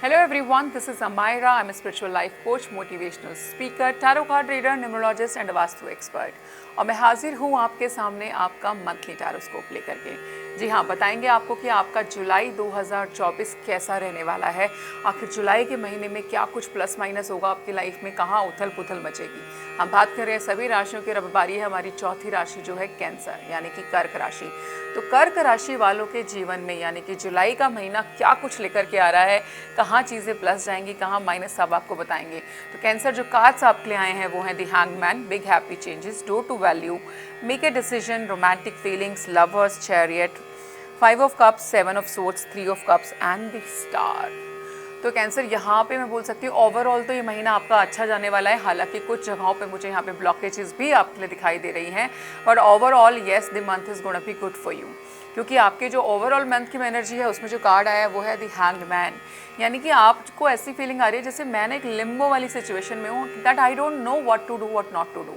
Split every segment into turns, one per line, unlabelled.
Hello everyone, this is Amira. I'm a spiritual life coach, motivational speaker, tarot card reader, numerologist and a vastu expert. और मैं हाजिर हूँ आपके सामने आपका मंथली टैरोस्कोप लेकर के। जी हाँ, बताएंगे आपको कि आपका जुलाई 2024 कैसा रहने वाला है। आखिर जुलाई के महीने में क्या कुछ प्लस माइनस होगा आपकी लाइफ में, कहाँ उथल पुथल मचेगी। हम बात कर रहे हैं सभी राशियों की, रविवारी है हमारी चौथी राशि जो है कैंसर यानी कि कर्क राशि। तो कर्क राशि वालों के जीवन में यानी कि जुलाई का महीना क्या कुछ लेकर के आ रहा है, कहाँ चीज़ें प्लस जाएंगी, कहाँ माइनस, सब आपको बताएंगे। तो कैंसर जो कार्ड्स आपके लिए आए हैं वो हैं the hangman, big happy changes, door to value, make a decision, romantic feelings, lovers, chariot, 5 of cups, 7 of swords, 3 of cups and the star. तो कैंसर यहाँ पे मैं बोल सकती हूँ ओवरऑल तो ये महीना आपका अच्छा जाने वाला है। हालांकि कुछ जगहों पे मुझे यहाँ पे ब्लॉकेजेस भी आपके लिए दिखाई दे रही हैं, but overall yes the month is gonna be good for you. क्योंकि आपके जो ओवरऑल मंथ की एनर्जी है उसमें जो कार्ड आया है वो है द हैंग्ड मैन, यानी कि आपको ऐसी फीलिंग आ रही है जैसे मैंने एक लिम्बो वाली सिचुएशन में हूँ, that I don't know what to do what not to do.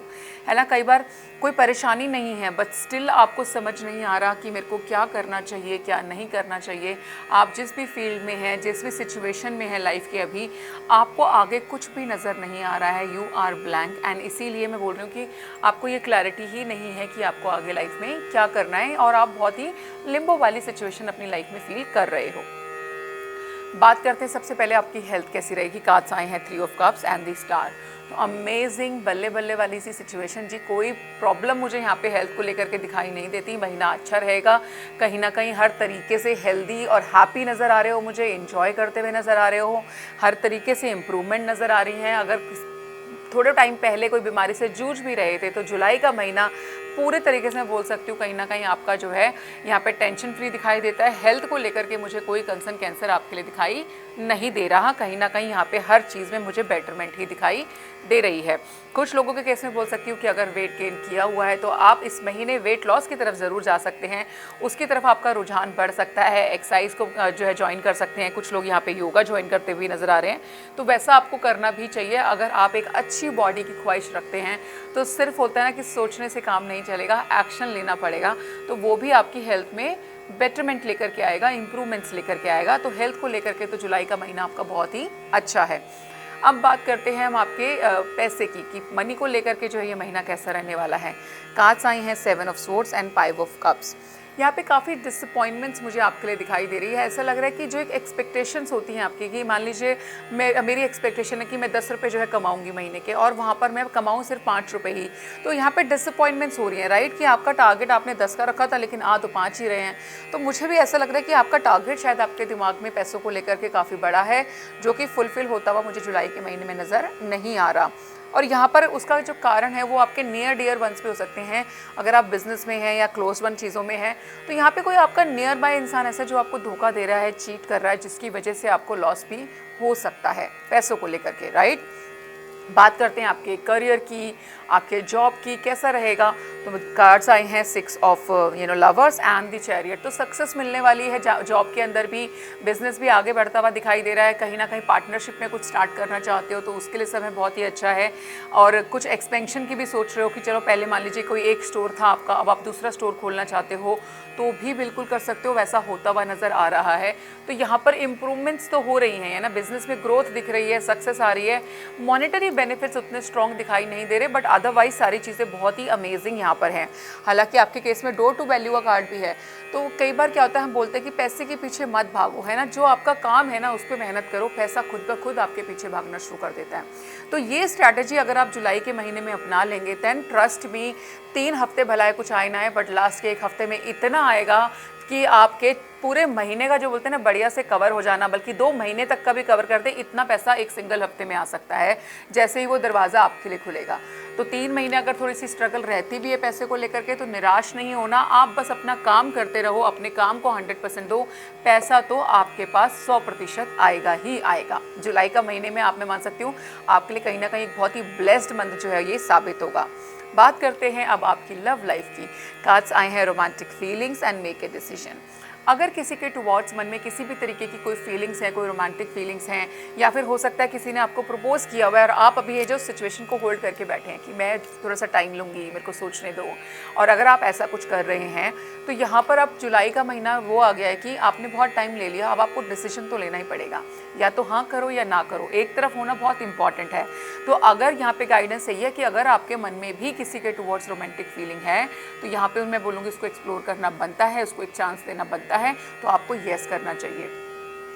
है ना, कई बार कोई परेशानी नहीं है बट स्टिल आपको समझ नहीं आ रहा कि मेरे को क्या करना चाहिए क्या नहीं करना चाहिए। आप जिस भी फील्ड में हैं, जिस भी सिचुएशन में है लाइफ के, अभी आपको आगे कुछ भी नज़र नहीं आ रहा है, यू आर ब्लैंक। एंड इसीलिए मैं बोल रही हूँ कि आपको ये क्लैरिटी ही नहीं है कि आपको आगे लाइफ में क्या करना है और आप बहुत ही लिम्बो वाली सिचुएशन अपनी लाइफ में फील कर रहे हो। बात करते हैं सबसे पहले आपकी हेल्थ कैसी रहेगी। कार्ड्स आए हैं 3 of cups and the star. तो अमेजिंग, बल्ले बल्ले वाली सी सिचुएशन जी। कोई प्रॉब्लम मुझे यहाँ पे हेल्थ को लेकर के दिखाई नहीं देती। महीना अच्छा रहेगा, कहीं ना कहीं हर तरीके से हेल्दी और हैप्पी नज़र आ रहे हो, मुझे एंजॉय करते हुए नज़र आ रहे हो, हर तरीके से इम्प्रूवमेंट नज़र आ रही है। अगर थोड़े टाइम पहले कोई बीमारी से जूझ भी रहे थे तो जुलाई का महीना पूरे तरीके से मैं बोल सकती हूँ कहीं ना कहीं आपका जो है यहाँ पे टेंशन फ्री दिखाई देता है। हेल्थ को लेकर के मुझे कोई कंसर्न कैंसर आपके लिए दिखाई नहीं दे रहा। कहीं ना कहीं यहाँ पे हर चीज़ में मुझे बेटरमेंट ही दिखाई दे रही है। कुछ लोगों के केस में बोल सकती हूँ कि अगर वेट गेन किया हुआ है तो आप इस महीने वेट लॉस की तरफ ज़रूर जा सकते हैं, उसकी तरफ आपका रुझान बढ़ सकता है। एक्सरसाइज को जो है ज्वाइन कर सकते हैं। कुछ लोग यहाँ पे योगा ज्वाइन करते हुए नज़र आ रहे हैं, तो वैसा आपको करना भी चाहिए। अगर आप एक अच्छी बॉडी की ख्वाहिश रखते हैं तो सिर्फ होता है ना कि सोचने से काम नहीं चलेगा, एक्शन लेना पड़ेगा। तो वो भी आपकी हेल्थ में बेटरमेंट लेकर के आएगा, इंप्रूवमेंट्स लेकर के आएगा। तो हेल्थ को लेकर के तो जुलाई का महीना आपका बहुत ही अच्छा है। अब बात करते हैं हम आपके पैसे की कि मनी को लेकर के जो है ये महीना कैसा रहने वाला है। कार्ड्स आई हैं 7 of swords and 5 of cups. यहाँ पे काफ़ी डिसअपॉइंटमेंट्स मुझे आपके लिए दिखाई दे रही है। ऐसा लग रहा है कि जो एक एक्सपेक्टेशंस होती हैं आपकी, कि मान लीजिए मेरी एक्सपेक्टेशन है कि मैं 10 रुपये जो है कमाऊंगी महीने के और वहाँ पर मैं कमाऊँ सिर्फ 5 रुपये ही। तो यहाँ पे डिसअपॉइंटमेंट्स हो रही हैं, राइट, कि आपका टारगेट आपने 10 का रखा था लेकिन आ तो 5 ही रहे हैं। तो मुझे भी ऐसा लग रहा है कि आपका टारगेट शायद आपके दिमाग में पैसों को लेकर के काफ़ी बड़ा है, जो कि फुलफिल होता हुआ मुझे जुलाई के महीने में नज़र नहीं आ रहा। और यहाँ पर उसका जो कारण है वो आपके नियर डियर वंस पे हो सकते हैं। अगर आप बिजनेस में हैं या क्लोज वन चीज़ों में हैं तो यहाँ पे कोई आपका नियर बाय इंसान ऐसा जो आपको धोखा दे रहा है, चीट कर रहा है, जिसकी वजह से आपको लॉस भी हो सकता है पैसों को लेकर के, राइट। बात करते हैं आपके करियर की, आपके जॉब की, कैसा रहेगा। तो कार्ड्स आए हैं 6 of lovers and the chariot. तो सक्सेस मिलने वाली है जॉब के अंदर भी, बिजनेस भी आगे बढ़ता हुआ दिखाई दे रहा है। कहीं ना कहीं पार्टनरशिप में कुछ स्टार्ट करना चाहते हो तो उसके लिए समय बहुत ही अच्छा है। और कुछ एक्सपेंशन की भी सोच रहे हो कि चलो पहले मान लीजिए कोई एक स्टोर था आपका, अब आप दूसरा स्टोर खोलना चाहते हो तो भी बिल्कुल कर सकते हो, वैसा होता हुआ नज़र आ रहा है। तो यहाँ पर इम्प्रूवमेंट्स तो हो रही हैं, है ना, बिजनेस में ग्रोथ दिख रही है, सक्सेस आ रही है। मॉनेटरी बेनिफिट्स उतने स्ट्रॉन्ग दिखाई नहीं दे रहे, बट अदरवाइज सारी चीज़ें बहुत ही अमेजिंग यहाँ पर हैं। हालांकि आपके केस में डोर टू वैल्यू का कार्ड भी है। तो कई बार क्या होता है, हम बोलते हैं कि पैसे के पीछे मत भागो, है ना, जो आपका काम है ना उस पर मेहनत करो, पैसा खुद ब खुद आपके पीछे भागना शुरू कर देता है। तो ये स्ट्रैटेजी अगर आप जुलाई के महीने में अपना लेंगे देन ट्रस्ट मी, 3 हफ्ते भला है कुछ आए ना आए, बट लास्ट के 1 हफ्ते में इतना आएगा कि आपके पूरे महीने का जो बोलते हैं ना बढ़िया से कवर हो जाना, बल्कि 2 महीने तक का भी कवर कर दे, इतना पैसा एक सिंगल हफ्ते में आ सकता है जैसे ही वो दरवाज़ा आपके लिए खुलेगा। तो 3 महीने अगर थोड़ी सी स्ट्रगल रहती भी है पैसे को लेकर के तो निराश नहीं होना, आप बस अपना काम करते रहो, अपने काम को 100% दो, पैसा तो आपके पास 100% आएगा ही आएगा। जुलाई का महीने में आप मैं मान सकती हूँ आपके लिए कहीं ना कहीं एक बहुत ही ब्लेस्ड मंथ जो है ये साबित होगा। बात करते हैं अब आपकी लव लाइफ की। कार्ड्स आए हैं romantic feelings and make a decision. अगर किसी के टुवर्ड्स मन में किसी भी तरीके की कोई फीलिंग्स है, कोई रोमांटिक फीलिंग्स हैं, या फिर हो सकता है किसी ने आपको प्रपोज किया हुआ है और आप अभी ये जो सिचुएशन को होल्ड करके बैठे हैं कि मैं थोड़ा सा टाइम लूँगी, मेरे को सोचने दो, और अगर आप ऐसा कुछ कर रहे हैं तो यहाँ पर अब जुलाई का महीना वो आ गया है कि आपने बहुत टाइम ले लिया, अब आपको डिसीजन तो लेना ही पड़ेगा, या तो हाँ करो या ना करो, एक तरफ होना बहुत इंपॉर्टेंट है। तो अगर यहाँ पे गाइडेंस सही है कि अगर आपके मन में भी किसी के टुवर्ड्स रोमांटिक फीलिंग है तो यहाँ पे मैं बोलूँगी उसको एक्सप्लोर करना बनता है, उसको एक चांस देना बनता है, तो आपको येस करना चाहिए।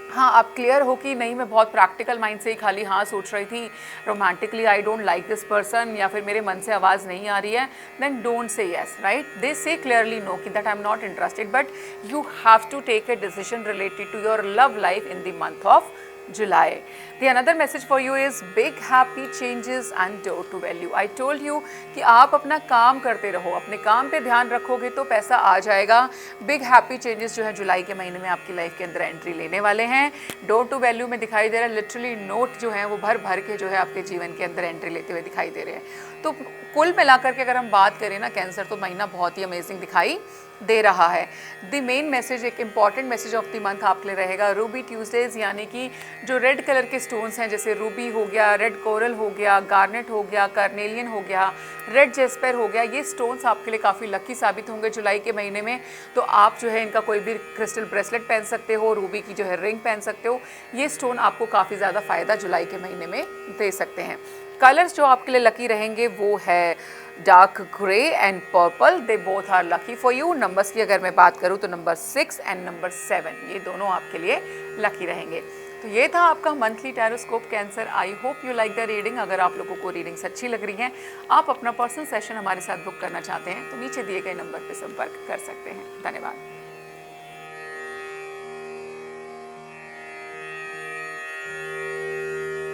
हाँ, आप क्लियर हो कि नहीं मैं बहुत प्रैक्टिकल माइंड से ही खाली हाँ सोच रही थी, romantically I don't like this person, या फिर मेरे मन से आवाज़ नहीं आ रही है, then don't say yes, right. They say clearly no कि that I am not interested, but you have to take a decision related to your love life in the month of July. The another message for you is big happy changes and door to value. I told you कि आप अपना काम करते रहो, अपने काम पे ध्यान रखोगे तो पैसा आ जाएगा। बिग हैप्पी चेंजेस जो है जुलाई के महीने में आपकी लाइफ के अंदर एंट्री लेने वाले हैं। डोर टू वैल्यू में दिखाई दे रहा है, लिटरली नोट जो है वो भर भर के जो है आपके जीवन के अंदर एंट्री लेते हुए दिखाई दे रहे हैं। तो कुल मिलाकर के अगर हम बात करें ना कैंसर, तो महीना बहुत ही अमेजिंग दिखाई दे रहा है। द मेन मैसेज, एक important message of the month आपके लिए रहेगा रूबी ट्यूसडेज, यानी कि जो रेड कलर के स्टोन्स हैं, जैसे रूबी हो गया, रेड कोरल हो गया, गार्नेट हो गया, कार्नेलियन हो गया, रेड जेस्पर हो गया, ये स्टोन्स आपके लिए काफ़ी लकी साबित होंगे जुलाई के महीने में। तो आप जो है इनका कोई भी क्रिस्टल ब्रेसलेट पहन सकते हो, रूबी की जो है रिंग पहन सकते हो। ये स्टोन आपको काफ़ी ज़्यादा फ़ायदा जुलाई के महीने में दे सकते हैं। कलर्स जो आपके लिए लकी रहेंगे वो है dark grey and purple, they both are lucky for you. Numbers की अगर मैं बात करूँ तो नंबर 6 एंड नंबर 7, ये दोनों आपके लिए लकी रहेंगे। तो ये था आपका monthly tarotscope cancer. I hope you like the reading. अगर आप लोगों को रीडिंग्स अच्छी लग रही हैं, आप अपना पर्सनल सेशन हमारे साथ बुक करना चाहते हैं, तो नीचे दिए गए नंबर पर संपर्क कर सकते हैं। धन्यवाद।